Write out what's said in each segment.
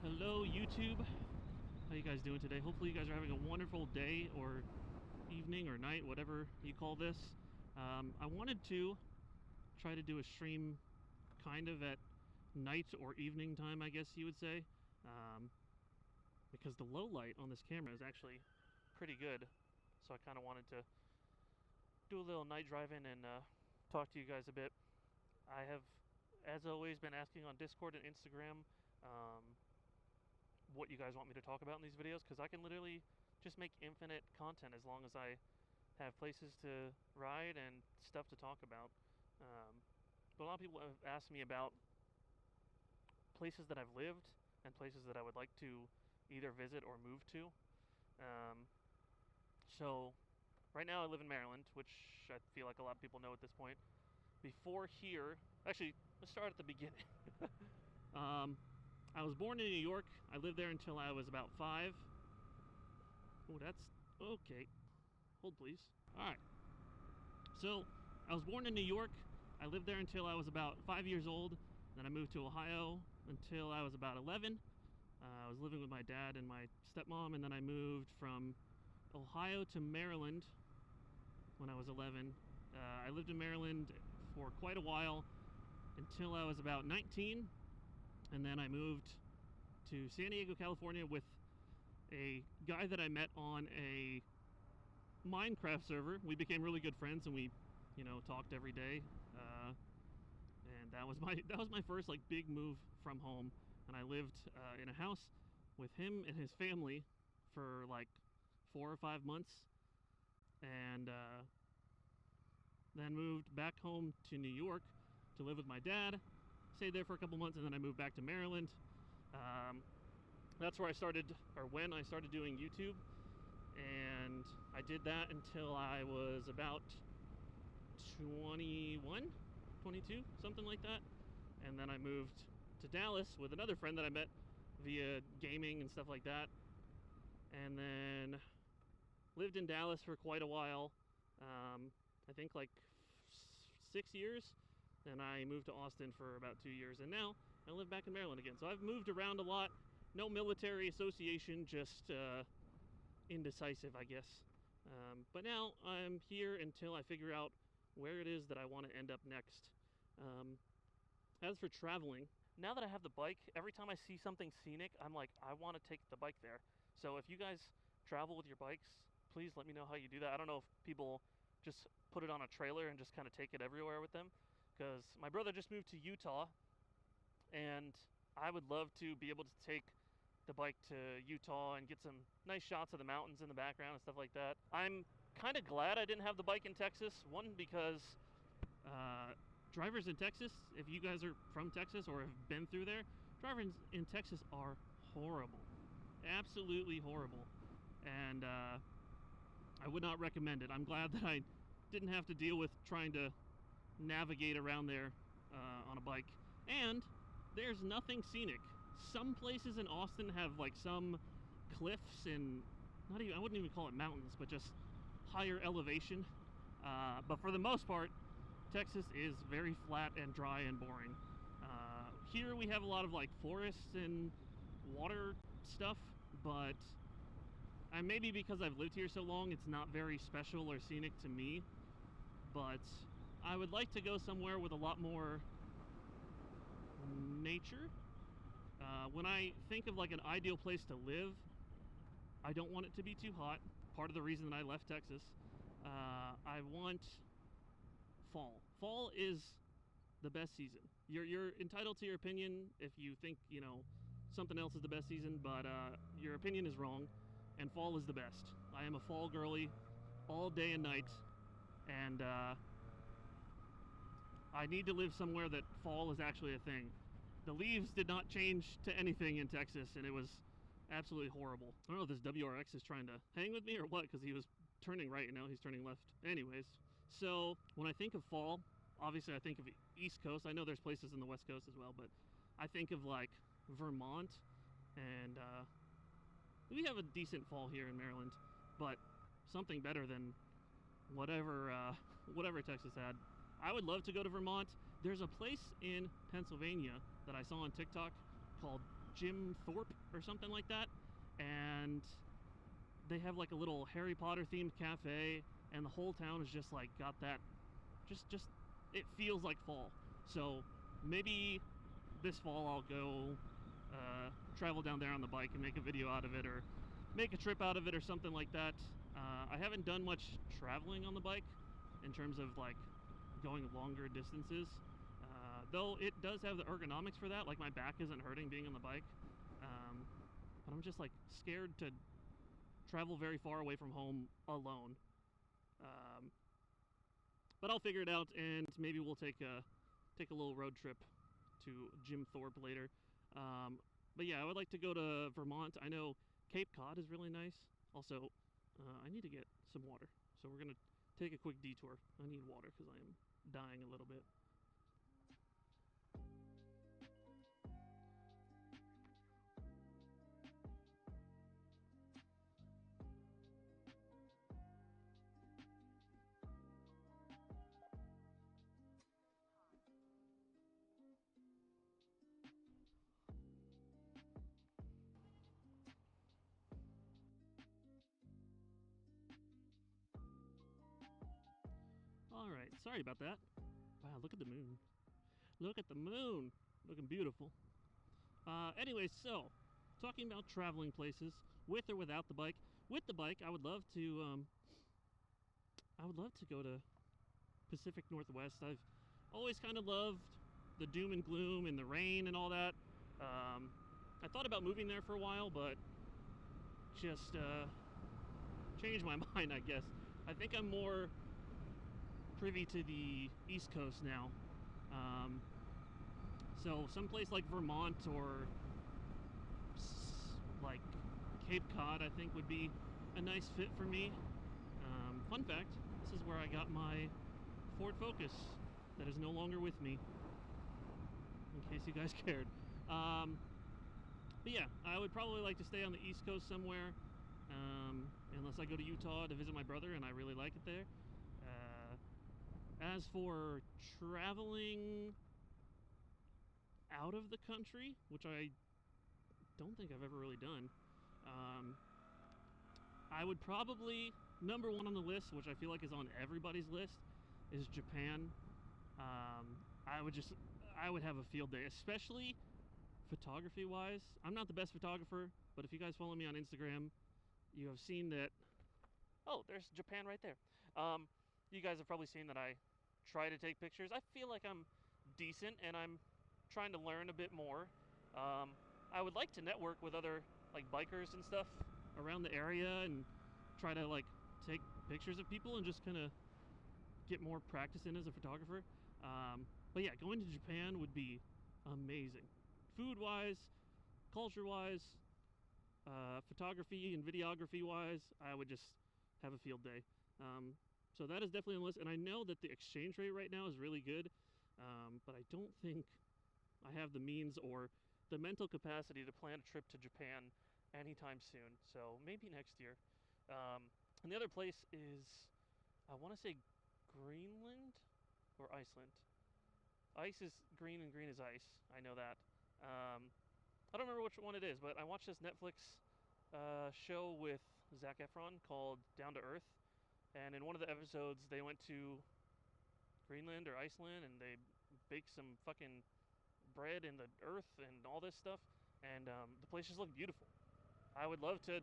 Hello YouTube, how you guys doing today? Hopefully you guys are having a wonderful day or evening or night, whatever you call this. I wanted to try to do a stream kind of at night or evening time, I guess you would say, because the low light on this camera is actually pretty good, so I kind of wanted to do a little night driving and talk to you guys a bit. I have, as always, been asking on Discord and Instagram what you guys want me to talk about in these videos, because I can literally just make infinite content as long as I have places to ride and stuff to talk about. But a lot of people have asked me about places that I've lived and places that I would like to either visit or move to. So right now I live in Maryland, which I feel like a lot of people know at this point. Before here, actually, let's start at the beginning. I was born in New York. I lived there until I was about 5. Oh, that's okay. Hold, please. All right. So I was born in New York. I lived there until I was about 5 years old. Then I moved to Ohio until I was about 11. I was living with my dad and my stepmom, and then I moved from Ohio to Maryland when I was 11. I lived in Maryland for quite a while until I was about 19. And then I moved to San Diego, California with a guy that I met on a Minecraft server. We became really good friends, and we, talked every day. And that was my first like big move from home. And I lived in a house with him and his family for like 4 or 5 months, and then moved back home to New York to live with my dad. Stayed there for a couple months, and then I moved back to Maryland. That's where I started, or when I started doing YouTube, and I did that until I was about 21, 22, something like that. And then I moved to Dallas with another friend that I met via gaming and stuff like that, and then lived in Dallas for quite a while. I think like 6 years. And I moved to Austin for about 2 years, and now I live back in Maryland again. So I've moved around a lot. No military association, just indecisive, I guess. But now I'm here until I figure out where it is that I want to end up next. As for traveling, now that I have the bike, every time I see something scenic, I'm like, I want to take the bike there. So if you guys travel with your bikes, please let me know how you do that. I don't know if people just put it on a trailer and just kind of take it everywhere with them, because my brother just moved to Utah, and I would love to be able to take the bike to Utah and get some nice shots of the mountains in the background and stuff like that. I'm kind of glad I didn't have the bike in Texas. One, because drivers in Texas, if you guys are from Texas or have been through there, drivers in Texas are horrible. Absolutely horrible. And I would not recommend it. I'm glad that I didn't have to deal with trying to navigate around there on a bike. And there's nothing scenic. Some places in Austin have like some cliffs and I wouldn't even call it mountains, but just higher elevation. But for the most part, Texas is very flat and dry and boring. Here we have a lot of like forests and water stuff, but maybe because I've lived here so long, it's not very special or scenic to me. But I would like to go somewhere with a lot more nature. When I think of like an ideal place to live, I don't want it to be too hot. Part of the reason that I left Texas. I want fall. Fall is the best season. You're entitled to your opinion if you think, something else is the best season, but your opinion is wrong, and fall is the best. I am a fall girly all day and night, and I need to live somewhere that fall is actually a thing. The leaves did not change to anything in Texas, and it was absolutely horrible. I don't know if this WRX is trying to hang with me or what, because he was turning right and now he's turning left. Anyways, so when I think of fall, obviously I think of East Coast. I know there's places in the West Coast as well, but I think of like Vermont, and we have a decent fall here in Maryland, but something better than whatever Texas had. I would love to go to Vermont. There's a place in Pennsylvania that I saw on TikTok called Jim Thorpe or something like that, and they have like a little Harry Potter themed cafe, and the whole town is just like got that, just it feels like fall. So maybe this fall I'll go travel down there on the bike and make a video out of it, or make a trip out of it, or something like that. I haven't done much traveling on the bike in terms of like going longer distances, though it does have the ergonomics for that. Like my back isn't hurting being on the bike, but I'm just like scared to travel very far away from home alone. But I'll figure it out, and maybe we'll take a little road trip to Jim Thorpe later. But yeah, I would like to go to Vermont. I know Cape Cod is really nice. Also, I need to get some water, so we're gonna take a quick detour. I need water because I am dying a little bit. Alright, sorry about that. Wow, look at the moon. Look at the moon! Looking beautiful. Anyways, so, talking about traveling places, with or without the bike. With the bike, I would love to go to Pacific Northwest. I've always kind of loved the doom and gloom and the rain and all that. I thought about moving there for a while, but just changed my mind, I guess. I think I'm more privy to the East Coast now. So someplace like Vermont or like Cape Cod, I think would be a nice fit for me. Fun fact, this is where I got my Ford Focus that is no longer with me, in case you guys cared. But yeah, I would probably like to stay on the East Coast somewhere, unless I go to Utah to visit my brother and I really like it there. As for traveling out of the country, which I don't think I've ever really done, I would probably, number one on the list, which I feel like is on everybody's list, is Japan. I would have a field day, especially photography wise. I'm not the best photographer, but if you guys follow me on Instagram, you have seen that. Oh, there's Japan right there. You guys have probably seen that I try to take pictures. I feel like I'm decent, and I'm trying to learn a bit more. I would like to network with other like bikers and stuff around the area and try to like take pictures of people and just kind of get more practice in as a photographer. But yeah, going to Japan would be amazing. Food wise, culture wise, photography and videography wise, I would just have a field day. So that is definitely on the list, and I know that the exchange rate right now is really good, but I don't think I have the means or the mental capacity to plan a trip to Japan anytime soon. So maybe next year. And the other place is, I want to say Greenland or Iceland. Ice is green and green is ice. I know that. I don't remember which one it is, but I watched this Netflix show with Zac Efron called Down to Earth. And in one of the episodes, they went to Greenland or Iceland, and they baked some fucking bread in the earth and all this stuff. And the place just looked beautiful. I would love to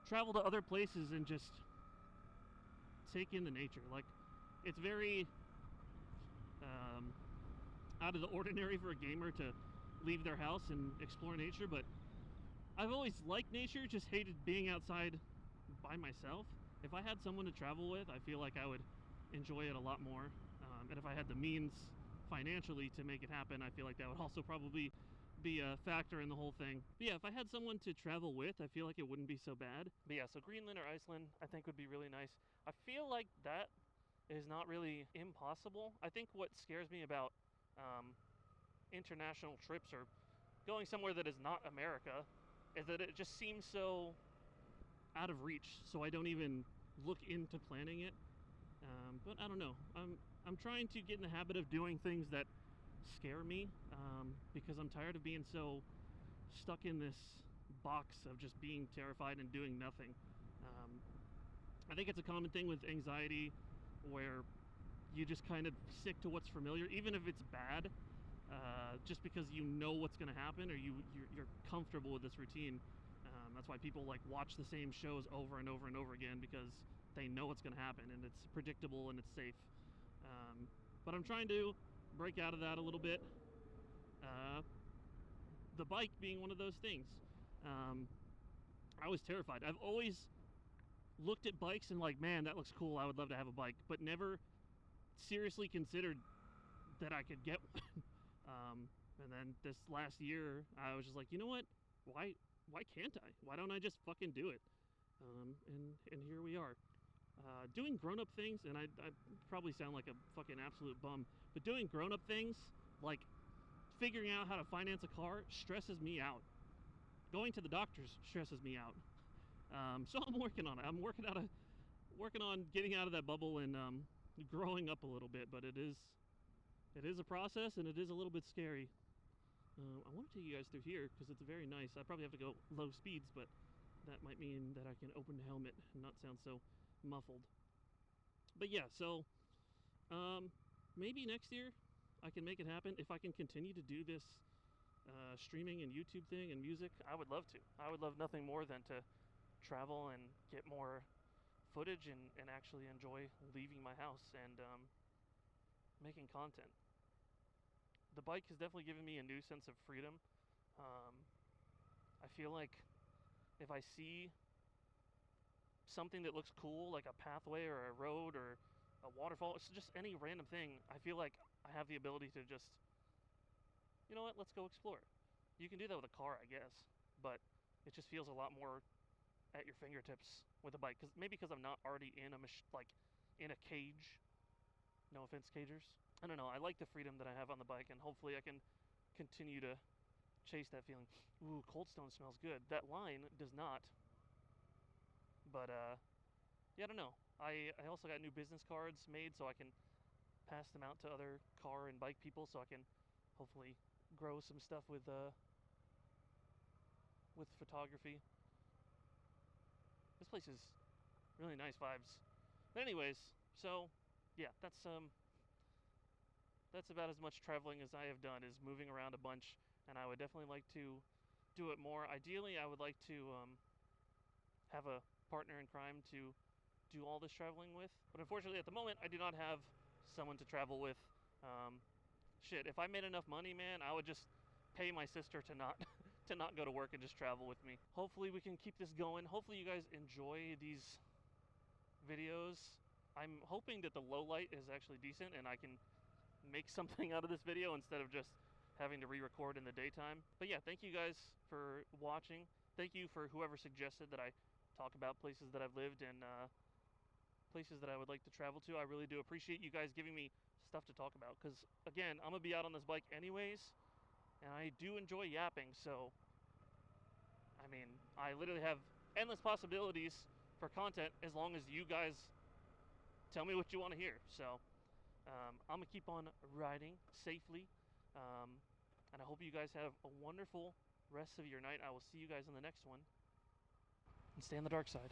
travel to other places and just take in the nature. Like, it's very out of the ordinary for a gamer to leave their house and explore nature, but I've always liked nature, just hated being outside by myself. If I had someone to travel with, I feel like I would enjoy it a lot more. And if I had the means financially to make it happen, I feel like that would also probably be a factor in the whole thing. But yeah, if I had someone to travel with, I feel like it wouldn't be so bad. But yeah, so Greenland or Iceland, I think would be really nice. I feel like that is not really impossible. I think what scares me about international trips or going somewhere that is not America is that it just seems so out of reach, so I don't even look into planning it. But I don't know. I'm trying to get in the habit of doing things that scare me, because I'm tired of being so stuck in this box of just being terrified and doing nothing. I think it's a common thing with anxiety where you just kind of stick to what's familiar, even if it's bad, just because you know what's going to happen, or you're comfortable with this routine. That's why people like watch the same shows over and over and over again, because they know what's going to happen and it's predictable and it's safe. But I'm trying to break out of that a little bit. The bike being one of those things. I was terrified. I've always looked at bikes and like, man, that looks cool. I would love to have a bike, but never seriously considered that I could get one. And then this last year, I was just like, you know what? Why can't I? Why don't I just fucking do it? And here we are. Doing grown-up things, and I probably sound like a fucking absolute bum, but doing grown-up things, like figuring out how to finance a car, stresses me out. Going to the doctors stresses me out. So I'm working on it. I'm working on getting out of that bubble and growing up a little bit, but it is a process, and it is a little bit scary. I want to take you guys through here because it's very nice. I probably have to go low speeds, but that might mean that I can open the helmet and not sound so muffled. But yeah, so maybe next year I can make it happen if I can continue to do this streaming and YouTube thing and music. I would love to. I would love nothing more than to travel and get more footage and actually enjoy leaving my house and making content. The bike has definitely given me a new sense of freedom. I feel like if I see something that looks cool, like a pathway or a road or a waterfall, it's just any random thing, I feel like I have the ability to just, you know what, let's go explore. You can do that with a car, I guess, but it just feels a lot more at your fingertips with a bike. Maybe because I'm not already in in a cage. No offense, cagers. I don't know. I like the freedom that I have on the bike, and hopefully I can continue to chase that feeling. Ooh, Cold Stone smells good. That line does not. But yeah, I don't know. I also got new business cards made so I can pass them out to other car and bike people, so I can hopefully grow some stuff with photography. This place is really nice vibes. But anyways, so yeah, that's about as much traveling as I have done, is moving around a bunch, and I would definitely like to do it more. Ideally, I would like to have a partner in crime to do all this traveling with, but unfortunately at the moment I do not have someone to travel with. Shit, if I made enough money, man, I would just pay my sister to not to not go to work and just travel with me. Hopefully we can keep this going. Hopefully you guys enjoy these videos. I'm hoping that the low light is actually decent and I can make something out of this video instead of just having to re-record in the daytime. But yeah, thank you guys for watching. Thank you for whoever suggested that I talk about places that I've lived and places that I would like to travel to. I really do appreciate you guys giving me stuff to talk about, because again, I'm gonna be out on this bike anyways, and I do enjoy yapping. So I mean, I literally have endless possibilities for content as long as you guys tell me what you want to hear. So I'm gonna keep on riding safely, and I hope you guys have a wonderful rest of your night. I will see you guys in the next one, and stay on the dark side.